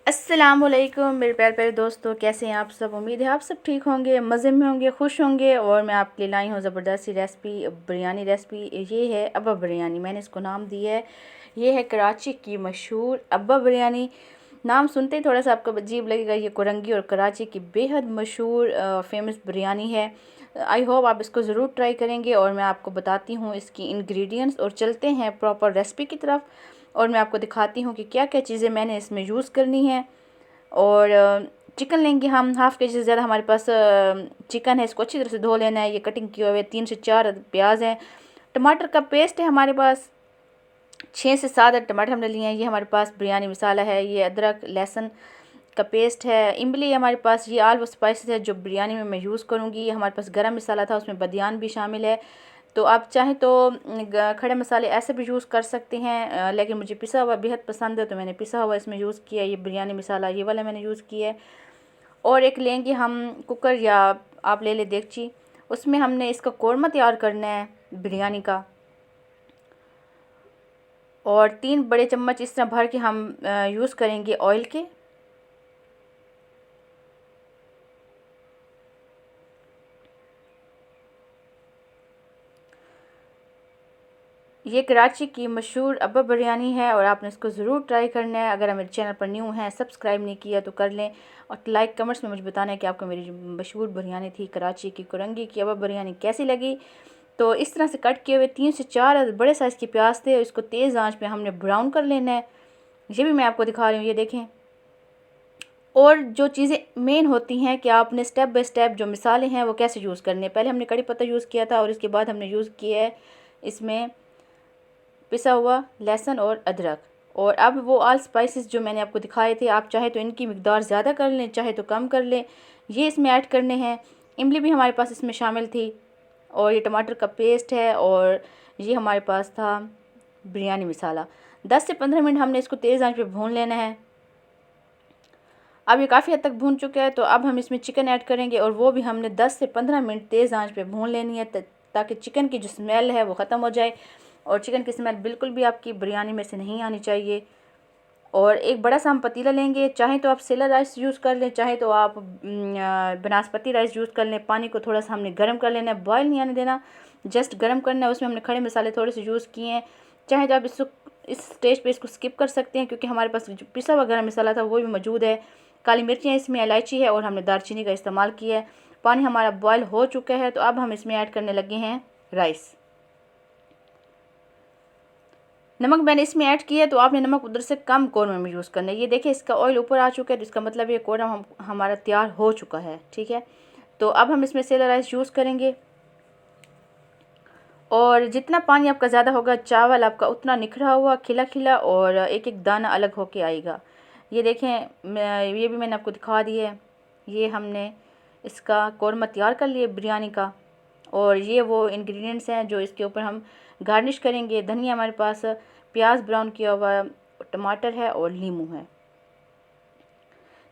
अस्सलामुअलैकुम मेरे प्यारे प्यारे दोस्तों, कैसे हैं आप सब। उम्मीद है आप सब ठीक होंगे, मज़े में होंगे, खुश होंगे। और मैं आपके लिए लाई हूँ ज़बरदस्त सी रेसिपी, बिरयानी रेसिपी। ये है अब्बा बिरयानी, मैंने इसको नाम दिया है। ये है कराची की मशहूर अब्बा बिरयानी। नाम सुनते ही थोड़ा सा आपको अजीब लगेगा। ये कोरंगी और कराची की बेहद मशहूर फेमस बिरयानी है। आई होप आप इसको ज़रूर ट्राई करेंगे। और मैं आपको बताती हूँ इसकी इंग्रेडिएंट्स और चलते हैं प्रॉपर रेसिपी की तरफ। और मैं आपको दिखाती हूँ कि क्या क्या चीज़ें मैंने इसमें यूज़ करनी है। और चिकन लेंगे हम, हाफ़ के जी से ज़्यादा हमारे पास चिकन है। इसको अच्छी तरह से धो लेना है। ये कटिंग किए हुए 3 से 4 प्याज हैं। टमाटर का पेस्ट है हमारे पास 6 से 7 टमाटर हमने लिए हैं। ये हमारे पास बिरयानी मसाला है। ये अदरक लहसुन का पेस्ट है। इमली हमारे पास। ये ऑल वो स्पाइसेस है जो बिरयानी में मैं यूज़ करूँगी। ये हमारे पास गरम मसाला था, उसमें बदियान भी शामिल है। तो आप चाहें तो खड़े मसाले ऐसे भी यूज़ कर सकते हैं, लेकिन मुझे पिसा हुआ बेहद पसंद है तो मैंने पिसा हुआ इसमें यूज़ किया। ये बिरयानी मसाला ये वाला मैंने यूज़ किया है। और एक लेंगे हम कुकर या आप ले ले देगची, उसमें हमने इसका कोरमा तैयार करना है बिरयानी का। और 3 बड़े चम्मच इस तरह भर के हम यूज़ करेंगे ऑयल के। ये कराची की मशहूर अब्बा बिरयानी है और आपने इसको ज़रूर ट्राई करना है। अगर आप मेरे चैनल पर न्यू हैं, सब्सक्राइब नहीं किया तो कर लें। और लाइक कमेंट्स में मुझे बताना है कि आपको मेरी जो मशहूर बिरयानी थी कराची की कोरंगी की अब्बा बिरयानी कैसी लगी। तो इस तरह से कट किए हुए 3 से 4 बड़े साइज़ के प्याज थे। इसको तेज़ आंच पे हमने ब्राउन कर लेना है। ये भी मैं आपको दिखा रही हूँ, ये देखें। और जो चीज़ें मेन होती हैं कि आपने स्टेप बाय स्टेप जो मिसाले हैं वो कैसे यूज़ करने हैं। पहले हमने कड़ी पत्ता यूज़ किया था और इसके बाद हमने यूज़ किया है इसमें पिसा हुआ लहसुन और अदरक। और अब वो ऑल स्पाइसेस जो मैंने आपको दिखाए थे, आप चाहे तो इनकी मिकदार ज़्यादा कर लें, चाहे तो कम कर लें। ये इसमें ऐड करने हैं। इमली भी हमारे पास इसमें शामिल थी। और ये टमाटर का पेस्ट है। और ये हमारे पास था बिरयानी मसाला। 10 से 15 मिनट हमने इसको तेज़ आंच पे भून लेना है। अब ये काफ़ी हद तक भून चुका है तो अब हम इसमें चिकन ऐड करेंगे और वो भी हमने 10 से 15 मिनट तेज़ आंच पे भून लेनी है ताकि चिकन की जो स्मेल है वो ख़त्म हो जाए। और चिकन की स्मेल बिल्कुल भी आपकी बिरयानी में से नहीं आनी चाहिए। और एक बड़ा सा हम पतीला लेंगे, चाहे तो आप सेला राइस यूज़ कर लें, चाहे तो आप बनास्पति राइस यूज़ कर लें। पानी को थोड़ा सा हमने गर्म कर लेना है, बॉयल नहीं आने देना, जस्ट गर्म करना है। उसमें हमने खड़े मसाले थोड़े से यूज़ किए हैं। चाहे तो आप इस स्टेज पे इसको स्किप कर सकते हैं क्योंकि हमारे पास जो पिसा हुआ गरम मसाला था वो भी मौजूद है। काली मिर्चियाँ इसमें, इलायची है और हमने दालचीनी का इस्तेमाल किया है। पानी हमारा बॉयल हो चुका है तो अब हम इसमें ऐड करने लगे हैं राइस। नमक मैंने इसमें ऐड किया है तो आपने नमक उधर से कम कौरमा में यूज़ करना है। ये देखिए इसका ऑयल ऊपर आ चुका है तो इसका मतलब ये कौरमा हमारा तैयार हो चुका है। ठीक है, तो अब हम इसमें सेला राइस यूज़ करेंगे। और जितना पानी आपका ज़्यादा होगा चावल आपका उतना निखरा हुआ खिला खिला और एक एक दाना अलग होके आएगा। ये देखें, ये भी मैंने आपको दिखा दिया है। ये हमने इसका कौरमा तैयार कर लिया बिरयानी का। और ये वो इंग्रेडिएंट्स हैं जो इसके ऊपर हम गार्निश करेंगे। धनिया हमारे पास, प्याज ब्राउन किया हुआ, टमाटर है और नींबू है।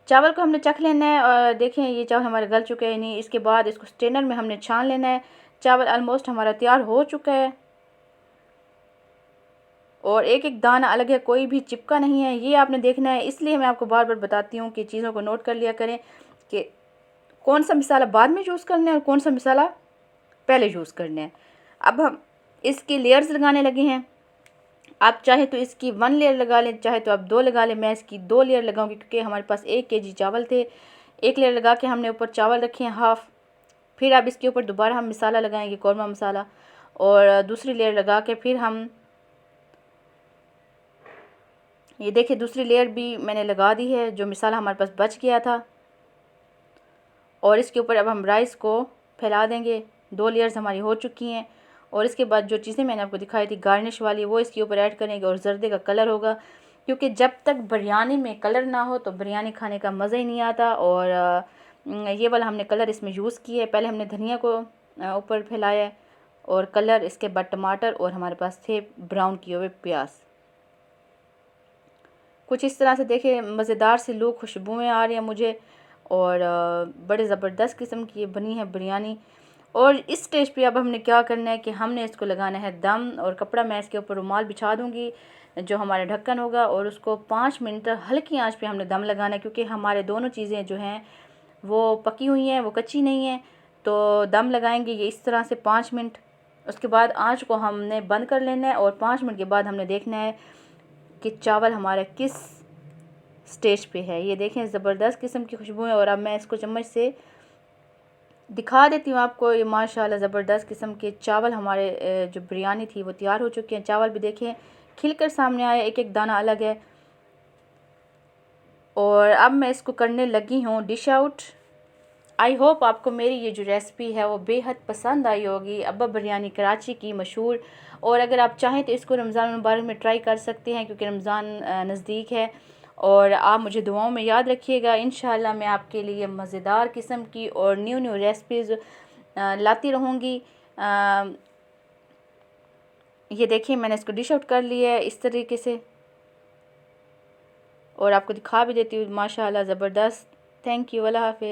चावल को हमने चख लेना है और देखें ये चावल हमारे गल चुके हैं नहीं। इसके बाद इसको स्ट्रेनर में हमने छान लेना है। चावल ऑलमोस्ट हमारा तैयार हो चुका है और एक एक दाना अलग है, कोई भी चिपका नहीं है। ये आपने देखना है, इसलिए मैं आपको बार बार बताती हूँ कि चीज़ों को नोट कर लिया करें कि कौन सा मसाला बाद में यूज़ करना है और कौन सा मसाला पहले यूज़ करना है। अब हम इसकी लेयर्स लगाने लगे हैं। आप चाहे तो इसकी 1 लेयर लगा लें, चाहे तो आप 2 लगा लें। मैं इसकी 2 लेयर लगाऊंगी क्योंकि हमारे पास 1 केजी चावल थे। 1 लेयर लगा के हमने ऊपर चावल रखे हैं हाफ़। फिर अब इसके ऊपर दोबारा हम मसाला लगाएंगे, कौरमा मसाला। और दूसरी लेयर लगा के फिर हम, ये देखिए दूसरी लेयर भी मैंने लगा दी है जो मसाला हमारे पास बच गया था। और इसके ऊपर अब हम राइस को फैला देंगे। 2 लेयर्स हमारी हो चुकी हैं। और इसके बाद जो चीज़ें मैंने आपको दिखाई थी गार्निश वाली वो इसके ऊपर ऐड करेंगे और जर्दे का कलर होगा, क्योंकि जब तक बिरयानी में कलर ना हो तो बिरयानी खाने का मज़ा ही नहीं आता। और ये वाला हमने कलर इसमें यूज़ किया है। पहले हमने धनिया को ऊपर फैलाया है और कलर, इसके बाद टमाटर और हमारे पास थे ब्राउन किए हुए प्याज। कुछ इस तरह से देखें मज़ेदार सी लूक खुशबुएँ आ रही हैं मुझे। और बड़े ज़बरदस्त किस्म की ये बनी है बिरयानी। और इस स्टेज पे अब हमने क्या करना है कि हमने इसको लगाना है दम। और कपड़ा मैं इसके ऊपर रुमाल बिछा दूँगी जो हमारा ढक्कन होगा, और उसको 5 मिनट हल्की आंच पे हमने दम लगाना है, क्योंकि हमारे दोनों चीज़ें जो हैं वो पकी हुई हैं, वो कच्ची नहीं हैं। तो दम लगाएंगे ये इस तरह से 5 मिनट। उसके बाद आंच को हमने बंद कर लेना है, और 5 मिनट के बाद हमने देखना है कि चावल हमारा किस स्टेज पे है। ये देखें, ज़बरदस्त किस्म की खुशबू है। और अब मैं इसको चम्मच से दिखा देती हूँ आपको। ये माशाल्लाह ज़बरदस्त किस्म के चावल हमारे जो बिरयानी थी वो तैयार हो चुके हैं। चावल भी देखें खिलकर सामने आया, एक एक दाना अलग है। और अब मैं इसको करने लगी हूँ डिश आउट। आई होप आपको मेरी ये जो रेसिपी है वो बेहद पसंद आई होगी। अब्बा बिरयानी कराची की मशहूर। और अगर आप चाहें तो इसको रमज़ान मुबारक में ट्राई कर सकते हैं, क्योंकि रमज़ान नज़दीक है। और आप मुझे दुआओं में याद रखिएगा। इंशाल्लाह मैं आपके लिए मज़ेदार किस्म की और न्यू न्यू रेसिपीज़ लाती रहूँगी। ये देखिए, मैंने इसको डिश आउट कर लिया है इस तरीके से, और आपको दिखा भी देती हूँ। माशाल्लाह ज़बरदस्त। Thank you. अल्लाह हाफ़िज़।